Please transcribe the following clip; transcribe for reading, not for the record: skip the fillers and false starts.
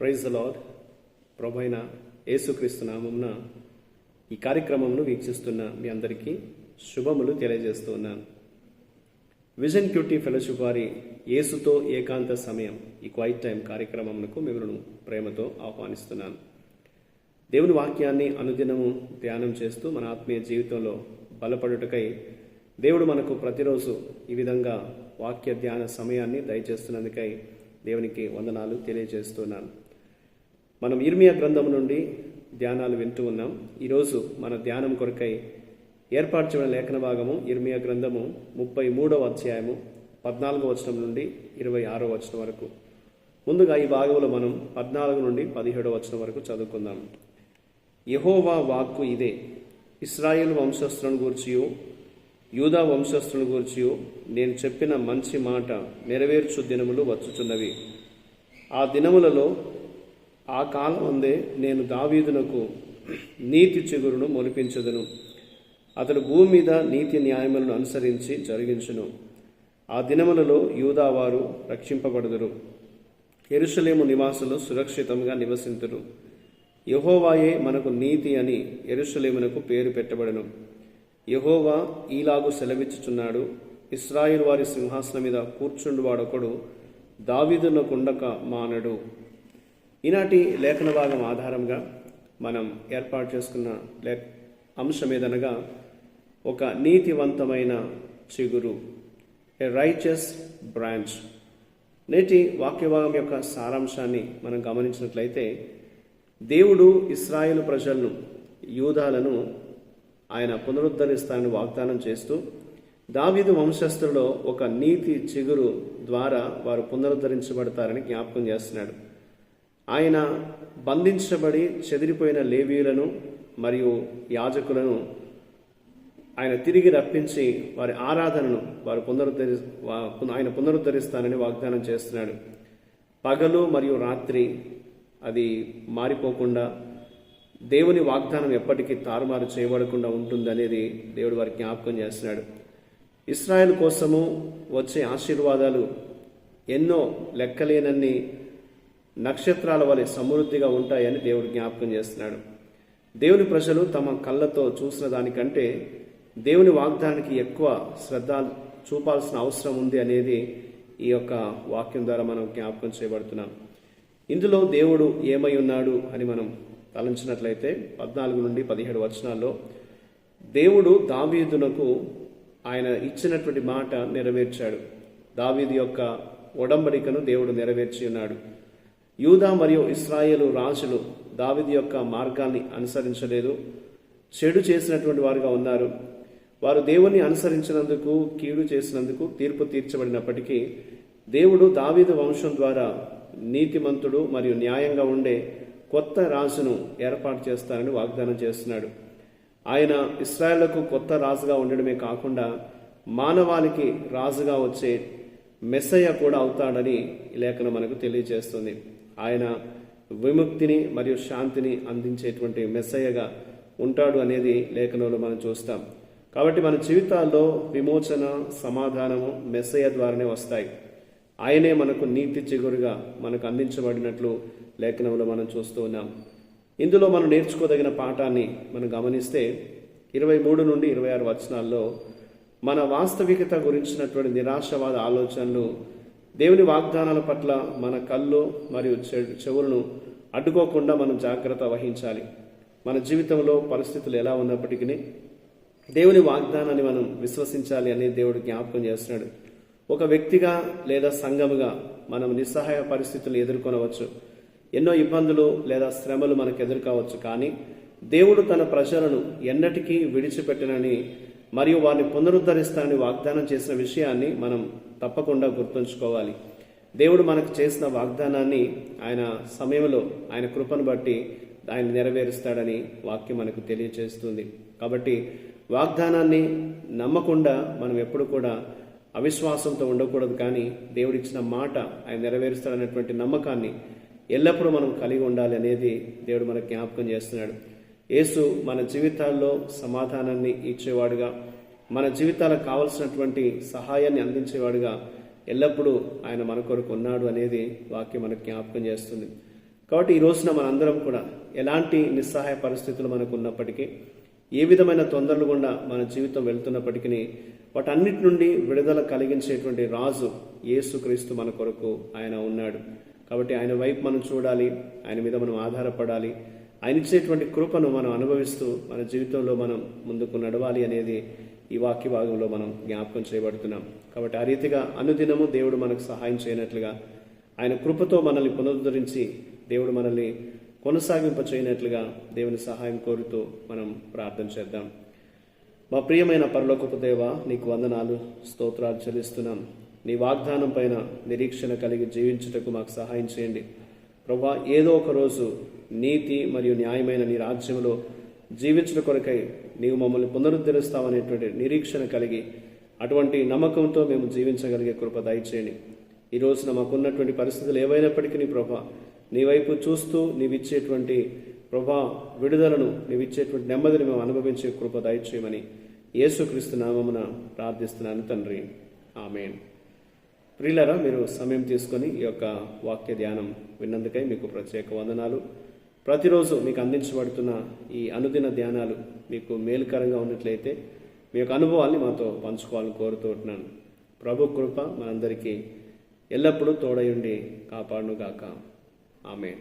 Praise the lord. ప్రభు అయిన యేసుక్రీస్తు నామమున ఈ కార్యక్రమమును వీక్షిస్తున్న మీ అందరికీ శుభములు తెలియజేస్తూ ఉన్నాను. విజన్ క్యూటీ ఫెలోషిప్ వారి యేసుతో ఏకాంత సమయం ఈ క్వైట్ టైం కార్యక్రమమునకు మిమ్మల్ని ప్రేమతో ఆహ్వానిస్తున్నాను. దేవుని వాక్యాన్ని అనుదినము ధ్యానం చేస్తూ మన ఆత్మీయ జీవితంలో బలపడుటకై దేవుడు మనకు ప్రతిరోజు ఈ విధంగా వాక్య ధ్యాన సమయాన్ని దయచేస్తున్నందుకై దేవునికి వందనాలు తెలియజేస్తున్నాను. మనం ఇర్మియా గ్రంథం నుండి ధ్యానాలు వింటూ ఉన్నాం. ఈరోజు మన ధ్యానం కొరకై ఏర్పాటు చేయడం లేఖన భాగము ఇర్మియా గ్రంథము 33వ అధ్యాయము 14వ వచనం నుండి 26వ వచనం వరకు. ముందుగా ఈ భాగంలో మనం 14 నుండి 17వ వచనం వరకు చదువుకుందాం. యెహోవా వాక్కు ఇదే, ఇశ్రాయేలు వంశస్థులను గూర్చియు యూదా వంశస్థులను గూర్చియు నేను చెప్పిన మంచి మాట నెరవేర్చు దినములు వచ్చుచున్నవి. ఆ దినములలో ఆ కాలమందే నేను దావీదునకు నీతి చిగురును మొలిపించదును. అతడు భూమి మీద నీతి న్యాయములను అనుసరించి జరిగించును. ఆ దినములలో యూదావారు రక్షింపబడుదురు, యెరూషలేము నివాసులు సురక్షితంగా నివసింతురు. యెహోవాయే మనకు నీతి అని యెరూషలేమునకు పేరు పెట్టబడెను. యెహోవా ఈలాగు సెలవిచ్చుచున్నాడు, ఇశ్రాయేలు వారి సింహాసనం మీద కూర్చుండువాడొకడు దావీదునకు ఉండక మానడు. ఈనాటి లేఖన భాగం ఆధారంగా మనం ఏర్పాటు చేసుకున్న అంశం ఏదనగా ఒక నీతివంతమైన చిగురు, ఏ రైచస్ బ్రాంచ్. నేటి వాక్యభాగం యొక్క సారాంశాన్ని మనం గమనించినట్లయితే, దేవుడు ఇశ్రాయేలు ప్రజలను, యూదాలను ఆయన పునరుద్ధరిస్తానని వాగ్దానం చేస్తూ దావీదు వంశస్థులలో ఒక నీతి చిగురు ద్వారా వారు పునరుద్ధరించబడతారని జ్ఞాపకం చేస్తున్నాడు. ఆయన బంధించబడి చెదిరిపోయిన లేవీయులను మరియు యాజకులను ఆయన తిరిగి రప్పించి వారి ఆరాధనను ఆయన పునరుద్ధరిస్తానని వాగ్దానం చేస్తున్నాడు. పగలు మరియు రాత్రి అది మారిపోకుండా, దేవుని వాగ్దానం ఎప్పటికీ తారుమారు చేయబడకుండా ఉంటుందనేది దేవుడు వారికి జ్ఞాపకం చేస్తున్నాడు. ఇశ్రాయేలు కోసము వచ్చే ఆశీర్వాదాలు ఎన్నో లెక్కలేనన్ని నక్షత్రాల వలె సమృద్ధిగా ఉంటాయని దేవుడు జ్ఞాపకం చేస్తున్నాడు. దేవుని ప్రజలు తమ కళ్ళతో చూసిన దానికంటే దేవుని వాగ్దానానికి ఎక్కువ శ్రద్ధ చూపాల్సిన అవసరం ఉంది అనేది ఈ యొక్క వాక్యం ద్వారా మనం జ్ఞాపకం చేయబడుతున్నాం. ఇందులో దేవుడు ఏమై ఉన్నాడు అని మనం తలంచినట్లయితే 14 నుండి 17 వచనాల్లో దేవుడు దావీదునకు ఆయన ఇచ్చినటువంటి మాట నెరవేర్చాడు. దావీదు యొక్క ఒడంబడికను దేవుడు నెరవేర్చి ఉన్నాడు. యూదా మరియు ఇశ్రాయేలు రాజులు దావీదు యొక్క మార్గాన్ని అనుసరించలేదు, చెడు చేసినటువంటి వారుగా ఉన్నారు. వారు దేవుని అనుసరించినందుకు, కీడు చేసినందుకు తీర్పు తీర్చబడినప్పటికీ దేవుడు దావీదు వంశం ద్వారా నీతిమంతుడు మరియు న్యాయంగా ఉండే కొత్త రాజును ఏర్పాటు చేస్తానని వాగ్దానం చేస్తున్నాడు. ఆయన ఇశ్రాయేలుకు కొత్త రాజుగా ఉండడమే కాకుండా మానవాళికి రాజుగా వచ్చే మెస్సయ్య కూడా అవుతాడని ఈ లేఖనం మనకు తెలియజేస్తుంది. ఆయన విముక్తిని మరియు శాంతిని అందించేటువంటి మెస్సయ్యగా ఉంటాడు అనేది లేఖనంలో మనం చూస్తాం. కాబట్టి మన జీవితాల్లో విమోచన, సమాధానము మెస్సయ్య ద్వారానే వస్తాయి. ఆయనే మనకు నీతి చిగురుగా మనకు అందించబడినట్లు లేఖనంలో మనం చూస్తూ ఉన్నాం. ఇందులో మనం నేర్చుకోదగిన పాఠాన్ని మనం గమనిస్తే 23 నుండి 26 వచనాల్లో మన వాస్తవికత గురించినటువంటి నిరాశవాద ఆలోచనలు దేవుని వాగ్దానాల పట్ల మన కళ్ళు మరియు చెవులను అడ్డుకోకుండా మనం జాగ్రత్త వహించాలి. మన జీవితంలో పరిస్థితులు ఎలా ఉన్నప్పటికీ దేవుని వాగ్దానాన్ని మనం విశ్వసించాలి అని దేవుడు జ్ఞాపకం చేస్తున్నాడు. ఒక వ్యక్తిగా లేదా సంఘముగా మనం నిస్సహాయ పరిస్థితులు ఎదుర్కొనవచ్చు, ఎన్నో ఇబ్బందులు లేదా శ్రమలు మనకు ఎదుర్కోవచ్చు. కానీ దేవుడు తన ప్రజలను ఎన్నటికీ విడిచిపెట్టనని మరియు వారిని పునరుద్ధరిస్తానని వాగ్దానం చేసిన విషయాన్ని మనం తప్పకుండా గుర్తుంచుకోవాలి. దేవుడు మనకు చేసిన వాగ్దానాన్ని ఆయన సమయంలో ఆయన కృపను బట్టి ఆయన నెరవేరుస్తాడని వాక్యం మనకు తెలియజేస్తుంది. కాబట్టి వాగ్దానాన్ని నమ్మకుండా మనం ఎప్పుడు కూడా అవిశ్వాసంతో ఉండకూడదు. కానీ దేవుడిచ్చిన మాట ఆయన నెరవేరుస్తాడనేటువంటి నమ్మకాన్ని ఎల్లప్పుడూ మనం కలిగి ఉండాలి అనేది దేవుడు మనకు జ్ఞాపకం చేస్తున్నాడు. యేసు మన జీవితాల్లో సమాధానాన్ని ఇచ్చేవాడుగా, మన జీవితాలకు కావలసినటువంటి సహాయాన్ని అందించేవాడుగా ఎల్లప్పుడూ ఆయన మన కొరకు ఉన్నాడు అనేది వాక్యం మనకు జ్ఞాపకం చేస్తుంది. కాబట్టి ఈ రోజున మనందరం కూడా ఎలాంటి నిస్సహాయ పరిస్థితులు మనకు ఉన్నప్పటికీ, ఏ విధమైన తొందరలు గుండా మన జీవితం వెళ్తున్నప్పటికీ వాటన్నిటి నుండి విడుదల కలిగించేటువంటి రాజు యేసుక్రీస్తు మన కొరకు ఆయన ఉన్నాడు. కాబట్టి ఆయన వైపు మనం చూడాలి, ఆయన మీద మనం ఆధారపడాలి, ఆయన ఇచ్చేటువంటి కృపను మనం అనుభవిస్తూ మన జీవితంలో మనం ముందుకు నడవాలి అనేది ఈ వాక్య భాగంలో మనం జ్ఞాపకం చేయబడుతున్నాం. కాబట్టి ఆ రీతిగా అనుదినము దేవుడు మనకు సహాయం చేయనట్లుగా, ఆయన కృపతో మనల్ని పునరుద్ధరించి దేవుడు మనల్ని కొనసాగింప చేయనట్లుగా దేవుని సహాయం కోరుతూ మనం ప్రార్థన చేద్దాం. మా ప్రియమైన పరలోకపు దేవ, నీకు వందనాలు, స్తోత్రాలు చెల్లిస్తున్నాం. నీ వాగ్దానం పైన నిరీక్షణ కలిగి జీవించుటకు మాకు సహాయం చేయండి ప్రభువా. ఏదో ఒక రోజు నీతి మరియు న్యాయమైన నీ రాజ్యంలో జీవించడం కొరకై నీవు మమ్మల్ని పునరుద్ధరిస్తావనేటువంటి నిరీక్షణ కలిగి అటువంటి నమ్మకంతో మేము జీవించగలిగే కృప దయచేయండి. ఈ రోజున మాకున్నటువంటి పరిస్థితులు ఏవైనప్పటికీ ప్రభా, నీ వైపు చూస్తూ నీవిచ్చేటువంటి ప్రభా విడుదలను, నీవిచ్చేటువంటి నెమ్మదిని మేము అనుభవించే కృప దయచేయమని యేసుక్రీస్తు నామమున ప్రార్థిస్తున్నాను తండ్రి, ఆమేన్. ప్రియులారా, మీరు సమయం తీసుకొని ఈ యొక్క వాక్య ధ్యానం విన్నందుకై మీకు ప్రత్యేక వందనాలు. ప్రతిరోజు మీకు అందించబడుతున్న ఈ అనుదిన ధ్యానాలు మీకు మేలుకరంగా ఉన్నట్లయితే మీ యొక్క అనుభవాల్ని మాతో పంచుకోవాలని కోరుతూ ఉంటున్నాను. ప్రభు కృప మనందరికీ ఎల్లప్పుడూ తోడయుండి కాపాడునుగాక. ఆమేన్.